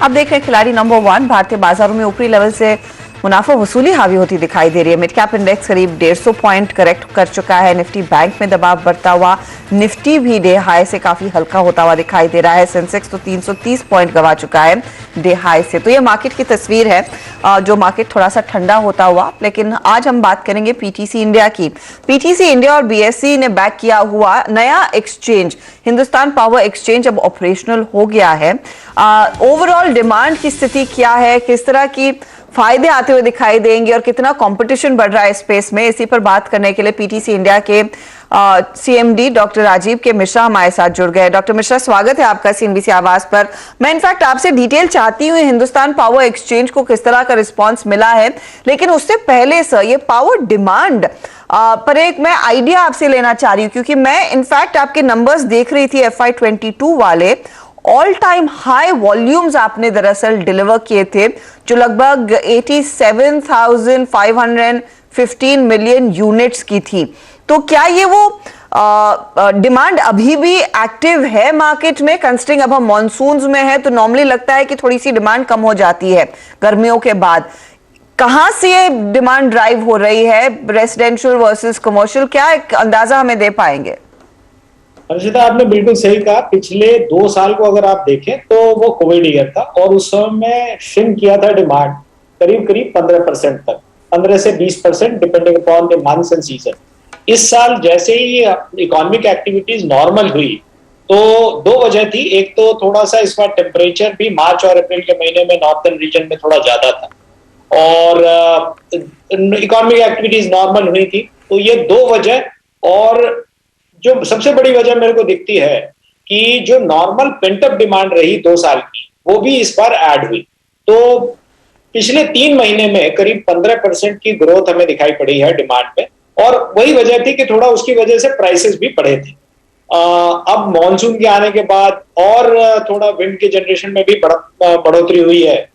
आप देख रहे हैं खिलाड़ी नंबर 1। भारतीय बाजारों में ऊपरी लेवल से मुनाफा वसूली हावी होती दिखाई दे रही है। मिड कैप इंडेक्स करीब 150 पॉइंट करेक्ट कर चुका है। निफ्टी बैंक में दबाव बढ़ता हुआ, निफ्टी भी डे हाई से काफी हल्का होता हुआ दिखाई दे रहा है। सेंसेक्स तो 330 पॉइंट गवा चुका है डे हाई से। तो ये मार्केट की तस्वीर है, जो मार्केट थोड़ा सा ठंडा होता हुआ। लेकिन आज हम बात करेंगे पीटीसी इंडिया की। पीटीसी इंडिया और बीएसई ने बैक किया हुआ नया एक्सचेंज हिंदुस्तान पावर एक्सचेंज अब ऑपरेशनल हो गया है। ओवरऑल डिमांड की स्थिति क्या है, किस तरह की फायदे आते हुए दिखाई देंगे और कितना कंपटीशन बढ़ रहा है स्पेस में, इसी पर बात करने के लिए पीटीसी इंडिया के सीएमडी डॉक्टर राजीव के मिश्रा हमारे साथ जुड़ गए। डॉक्टर मिश्रा, स्वागत है आपका सीएनबीसी आवाज पर। मैं इनफैक्ट आपसे डिटेल चाहती हूँ हिंदुस्तान पावर एक्सचेंज को किस तरह का रिस्पॉन्स मिला है, लेकिन उससे पहले सर ये पावर डिमांड पर एक मैं आइडिया आपसे लेना चाह रही हूँ, क्योंकि मैं इनफैक्ट आपके नंबर्स देख रही थी FY 22 वाले। ऑल टाइम हाई वॉल्यूम्स आपने दरअसल डिलीवर किए थे, जो लगभग 87,515 मिलियन यूनिट्स की थी। तो क्या ये वो डिमांड अभी भी एक्टिव है मार्केट में? कंसिडरिंग अब हम मॉनसून्स में है तो नॉर्मली लगता है कि थोड़ी सी डिमांड कम हो जाती है गर्मियों के बाद। कहां से ये डिमांड ड्राइव हो रही है, रेसिडेंशियल वर्सेस कमर्शियल, क्या एक अंदाजा हमें दे पाएंगे? हर्षिता, आपने बिल्कुल सही कहा। पिछले 2 साल को अगर आप देखें तो वो कोविड ईयर था और उस समय श्रिंक किया था डिमांड करीब करीब 15% तक, 15 से 20% depending upon the months and season. इस साल जैसे ही इकोनॉमिक एक्टिविटीज नॉर्मल हुई तो 2 वजह थी। एक तो थोड़ा सा इस बार टेम्परेचर भी मार्च और अप्रैल के महीने में नॉर्थर्न रीजन में थोड़ा ज्यादा था और इकोनॉमिक एक्टिविटीज नॉर्मल हुई थी, तो ये 2 वजह। और जो सबसे बड़ी वजह मेरे को दिखती है कि जो नॉर्मल पेंटअप डिमांड रही 2 साल की, वो भी इस बार ऐड हुई। तो पिछले 3 महीने में करीब 15% की ग्रोथ हमें दिखाई पड़ी है डिमांड में, और वही वजह थी कि थोड़ा उसकी वजह से प्राइसेस भी बढ़े थे। अब मॉनसून के आने के बाद और थोड़ा विंड के जनरेशन में भी बढ़ोतरी हुई है,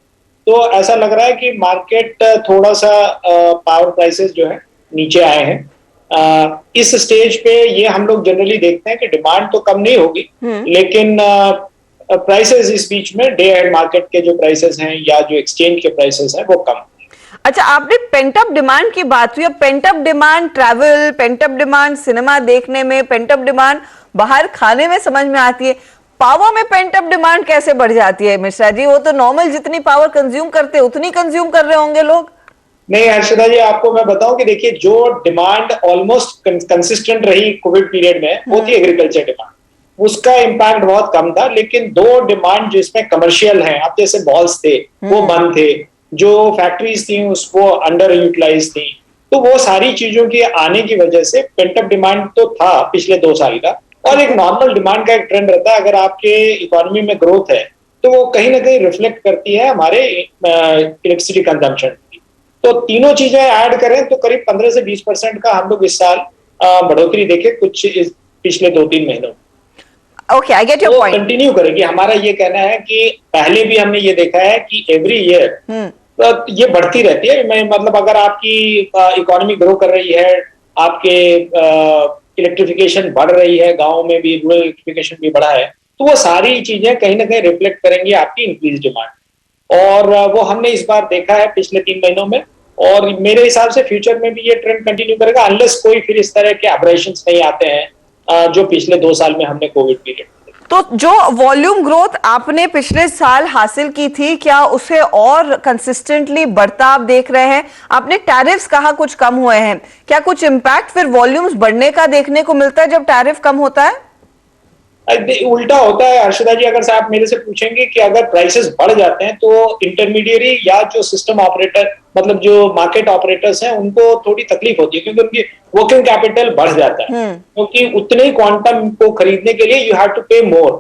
तो ऐसा लग रहा है कि मार्केट थोड़ा सा पावर प्राइसेस जो है नीचे आए हैं। इस स्टेज पे ये हम लोग जनरली देखते हैं कि डिमांड तो कम नहीं होगी, लेकिन प्राइसेस इस बीच में डे एंड मार्केट के जो प्राइसेस हैं या जो एक्सचेंज के प्राइसेस हैं वो कम। अच्छा, आपने पेंटअप डिमांड की बात हुई। Pent-up demand travel, pent-up demand cinema देखने में, पेंटअप डिमांड बाहर खाने में समझ में आती है। पावर में पेंटअप डिमांड कैसे बढ़ जाती है मिश्रा जी? वो तो नॉर्मल जितनी पावर कंज्यूम करते उतनी कंज्यूम कर रहे होंगे लोग। नहीं हर्षिता जी, आपको मैं बताऊं कि देखिए, जो डिमांड ऑलमोस्ट कंसिस्टेंट रही कोविड पीरियड में वो थी एग्रीकल्चर डिमांड। उसका इम्पैक्ट बहुत कम था, लेकिन 2 डिमांड जिसमें कमर्शियल हैं, अब जैसे मॉल्स थे वो बंद थे, जो फैक्ट्रीज थी वो अंडर यूटिलाइज थी, तो वो सारी चीजों के आने की वजह से पेंटअप डिमांड तो था पिछले 2 साल का। और एक नॉर्मल डिमांड का एक ट्रेंड रहता है, अगर आपके इकोनॉमी में ग्रोथ है तो वो कहीं ना कहीं रिफ्लेक्ट करती है हमारे इलेक्ट्रिसिटी कंजम्पशन। तो तीनों चीजें ऐड करें तो करीब 15 से 20% का हम लोग इस साल बढ़ोतरी देखे कुछ पिछले 2-3 महीनों। Okay, I get your point. Continue करेंगे। हमारा ये कहना है कि पहले भी हमने ये देखा है कि एवरी ईयर ये बढ़ती रहती है। मतलब अगर आपकी इकोनॉमी ग्रो कर रही है, आपके इलेक्ट्रिफिकेशन बढ़ रही है, गाँव में भी रूरल इलेक्ट्रिफिकेशन भी बढ़ा है, तो वो सारी चीजें कहीं ना कहीं रिफ्लेक्ट करेंगी आपकी इंक्रीज डिमांड। और वो हमने इस बार देखा है पिछले 3 महीनों में, और मेरे हिसाब से फ्यूचर में भी ये ट्रेंड कंटिन्यू करेगा, अनलेस कोई फिर इस तरह के एब्रेशंस नहीं आते हैं जो पिछले 2 साल में हमने कोविड पीरियड। तो जो वॉल्यूम ग्रोथ आपने पिछले साल हासिल की थी, क्या उसे और कंसिस्टेंटली बढ़ता आप देख रहे हैं? आपने टैरिफ्स कहा कुछ कम हुए हैं, क्या कुछ इंपैक्ट फिर वॉल्यूम्स बढ़ने का देखने को मिलता है जब टैरिफ कम होता है? उल्टा होता है हर्षिता जी। अगर आप मेरे से पूछेंगे कि अगर प्राइसेस बढ़ जाते हैं तो इंटरमीडिएरी या जो सिस्टम ऑपरेटर, मतलब जो मार्केट ऑपरेटर्स हैं, उनको थोड़ी तकलीफ होती है, क्योंकि उनकी वर्किंग कैपिटल बढ़ जाता है, क्योंकि उतने ही क्वांटम को खरीदने के लिए यू हैव टू पे मोर।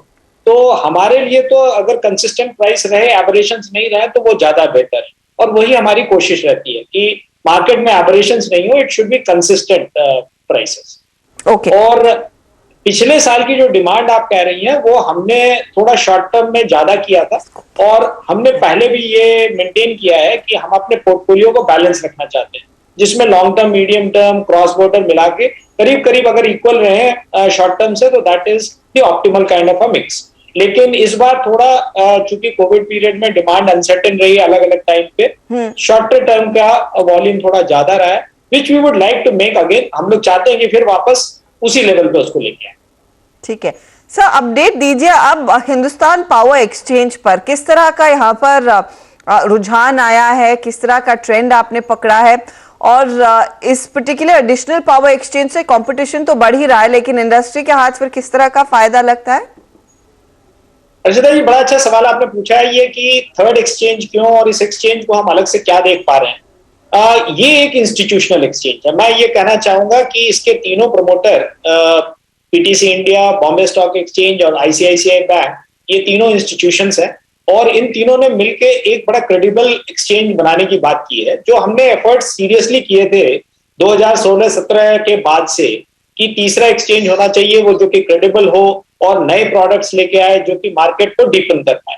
तो हमारे लिए तो अगर कंसिस्टेंट प्राइस रहे, एबरेशंस नहीं रहे, तो वो ज्यादा बेहतर है। और वही हमारी कोशिश रहती है कि मार्केट में एबरेशंस नहीं हो, it should be consistent prices. Okay. और पिछले साल की जो डिमांड आप कह रही हैं वो हमने थोड़ा शॉर्ट टर्म में ज्यादा किया था, और हमने पहले भी ये मेंटेन किया है कि हम अपने पोर्टफोलियो को बैलेंस रखना चाहते हैं, जिसमें long term, medium term, cross border मिला के करीब करीब अगर इक्वल रहे शॉर्ट टर्म से, तो that is the optimal kind of a mix. लेकिन इस बार थोड़ा चूंकि कोविड पीरियड में डिमांड अनसर्टेन रही अलग अलग टाइम पे, शॉर्टर टर्म का वॉल्यूम थोड़ा ज्यादा रहा है, which we would like to make again. हम लोग चाहते हैं कि फिर वापस उसी लेवल पे उसको लेके आए। ठीक है सर, अपडेट दीजिए अब हिंदुस्तान पावर एक्सचेंज पर किस तरह का यहाँ पर रुझान आया है, किस तरह का ट्रेंड आपने पकड़ा है, और इस पर्टिकुलर एडिशनल पावर एक्सचेंज से कंपटीशन तो बढ़ ही रहा है, लेकिन इंडस्ट्री के हाथ पर किस तरह का फायदा लगता है? अर्षिता जी, बड़ा अच्छा सवाल आपने पूछा है ये कि थर्ड एक्सचेंज क्यों और इस एक्सचेंज को हम अलग से क्या देख पा रहे हैं। ये एक इंस्टीट्यूशनल एक्सचेंज है। मैं ये कहना चाहूंगा कि इसके तीनों promoter PTC India, Bombay stock exchange और आईसीआईसीआई बैंक, ये तीनों इंस्टीट्यूशंस हैं और इन तीनों ने मिलकर एक बड़ा क्रेडिबल एक्सचेंज बनाने की बात की है। जो हमने एफर्ट सीरियसली किए थे 2016-17 के बाद से कि तीसरा एक्सचेंज होना चाहिए वो जो कि क्रेडिबल हो और नए प्रोडक्ट्स लेके आए जो कि मार्केट को डीपन कर पाए।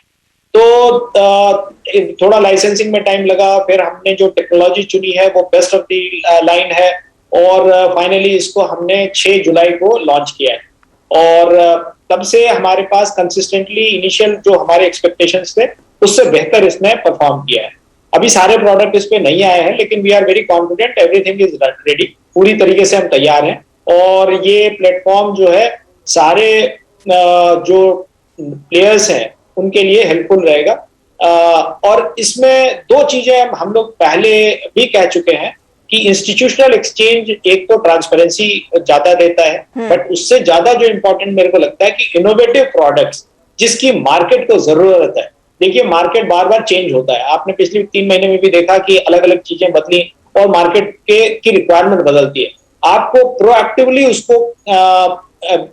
तो थोड़ा लाइसेंसिंग में टाइम लगा, फिर हमने जो टेक्नोलॉजी चुनी है वो बेस्ट ऑफ द लाइन है और फाइनली इसको हमने 6 जुलाई को लॉन्च किया है और तब से हमारे पास कंसिस्टेंटली इनिशियल जो हमारे एक्सपेक्टेशंस थे उससे बेहतर इसने परफॉर्म किया है। अभी सारे प्रोडक्ट इस पे नहीं आए हैं लेकिन we are very confident, everything is ready, पूरी तरीके से हम तैयार हैं और ये प्लेटफॉर्म जो है सारे जो प्लेयर्स हैं उनके लिए हेल्पफुल रहेगा। और इसमें 2 चीजें हम लोग पहले भी कह चुके हैं कि इंस्टीट्यूशनल एक्सचेंज एक तो ट्रांसपेरेंसी ज्यादा देता है, बट उससे ज्यादा जो इंपॉर्टेंट मेरे को लगता है कि इनोवेटिव प्रोडक्ट्स जिसकी मार्केट को जरूरत है। देखिए मार्केट बार बार चेंज होता है, आपने पिछले 3 महीने में भी देखा कि अलग अलग चीजें बदली और मार्केट की रिक्वायरमेंट बदलती है। आपको प्रोएक्टिवली उसको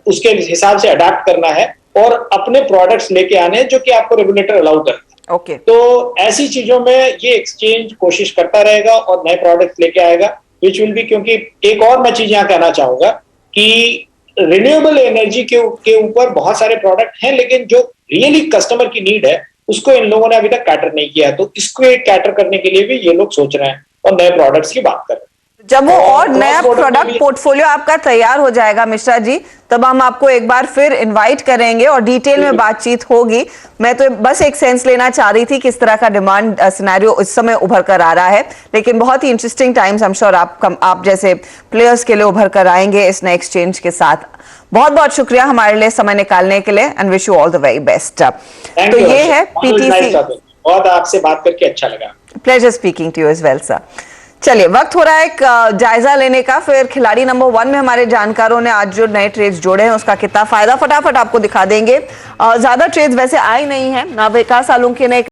उसके हिसाब से अडेप्ट करना है और अपने प्रोडक्ट्स लेके आने जो कि आपको रेगुलेटर अलाउ करता है। ओके तो ऐसी चीजों में ये एक्सचेंज कोशिश करता रहेगा और नए प्रोडक्ट्स लेके आएगा विच विल बी, क्योंकि एक और मैं चीज यहाँ कहना चाहूंगा कि रिन्यूएबल एनर्जी के ऊपर बहुत सारे प्रोडक्ट हैं लेकिन जो रियली कस्टमर की नीड है उसको इन लोगों ने अभी तक कैटर नहीं किया, तो इसको कैटर करने के लिए भी ये लोग सोच रहे हैं और नए प्रोडक्ट्स की बात कर रहे हैं। जब वो और नया प्रोडक्ट पोर्टफोलियो आपका तैयार हो जाएगा मिश्रा जी, तब हम आपको एक बार फिर इनवाइट करेंगे और डिटेल में बातचीत होगी। मैं तो बस एक सेंस लेना चाह रही थी किस तरह का डिमांड सिनेरियो इस समय उभर कर आ रहा है, लेकिन बहुत ही interesting times I am sure आप जैसे प्लेयर्स के लिए उभर कर आएंगे इस नए एक्सचेंज के साथ। बहुत बहुत शुक्रिया हमारे लिए समय निकालने के लिए and wish you all the very best. तो ये है पीटीसी, बहुत आपसे बात करके अच्छा लगा। Pleasure speaking to you as well sir. चलिए वक्त हो रहा है एक जायजा लेने का। फिर खिलाड़ी नंबर 1 में हमारे जानकारों ने आज जो नए ट्रेड्स जोड़े हैं उसका कितना फायदा फटाफट आपको दिखा देंगे। ज्यादा ट्रेड्स वैसे आई नहीं है ना, विकास आलूंकी ने